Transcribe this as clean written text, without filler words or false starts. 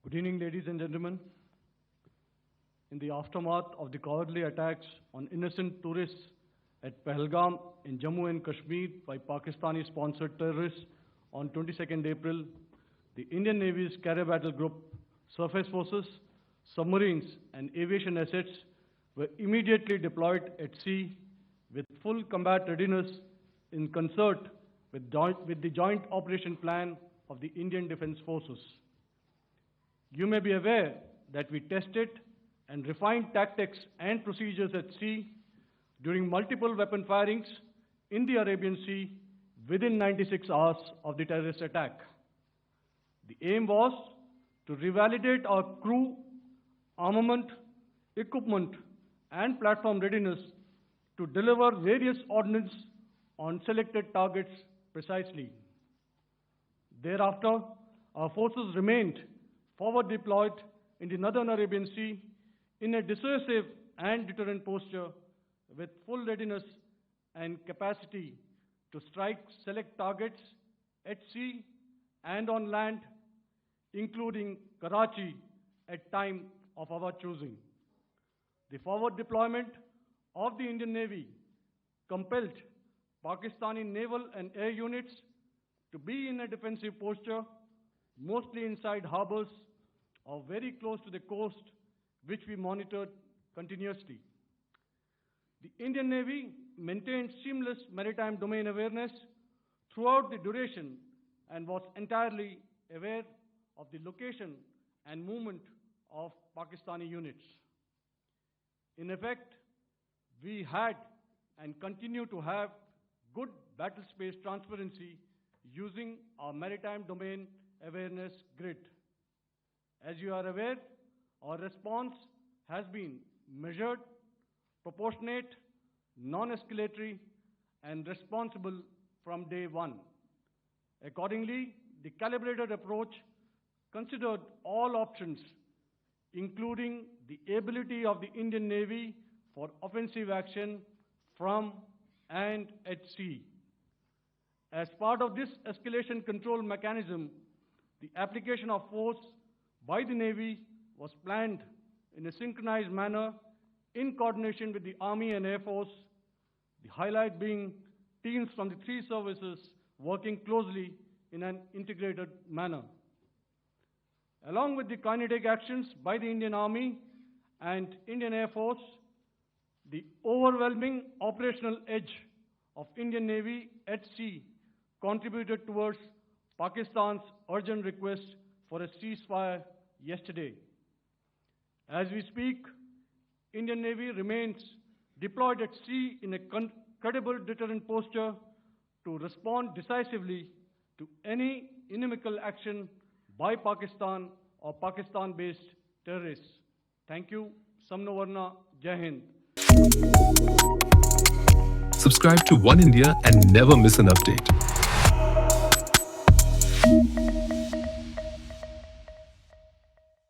Good evening, ladies and gentlemen. In the aftermath of the cowardly attacks on innocent tourists at Pahalgam in Jammu and Kashmir by Pakistani-sponsored terrorists on 22nd April, the Indian Navy's Carrier Battle Group, surface forces, submarines, and aviation assets were immediately deployed at sea with full combat readiness in concert with the joint operation plan of the Indian Defence Forces. You may be aware that we tested and refined tactics and procedures at sea during multiple weapon firings in the Arabian Sea within 96 hours of the terrorist attack. The aim was to revalidate our crew, armament, equipment, and platform readiness to deliver various ordnance on selected targets precisely. Thereafter, our forces remained forward deployed in the northern Arabian Sea in a dissuasive and deterrent posture with full readiness and capacity to strike select targets at sea and on land, including Karachi at time of our choosing. The forward deployment of the Indian Navy compelled Pakistani naval and air units to be in a defensive posture, mostly inside harbours or very close to the coast, which we monitored continuously. The Indian Navy maintained seamless maritime domain awareness throughout the duration and was entirely aware of the location and movement of Pakistani units. In effect, we had and continue to have good battle space transparency using our maritime domain awareness grid. As you are aware, our response has been measured, proportionate, non-escalatory, and responsible from day one. Accordingly, the calibrated approach considered all options, including the ability of the Indian Navy for offensive action from and at sea. As part of this escalation control mechanism, the application of force by the Navy was planned in a synchronized manner in coordination with the Army and Air Force, the highlight being teams from the three services working closely in an integrated manner. Along with the kinetic actions by the Indian Army and Indian Air Force, the overwhelming operational edge of Indian Navy at sea contributed towards Pakistan's urgent request for a ceasefire yesterday. As we speak, Indian Navy remains deployed at sea in a credible deterrent posture to respond decisively to any inimical action by Pakistan or Pakistan-based terrorists. Thank you. Samno Varna. Jai Hind. Subscribe to One India and never miss an update.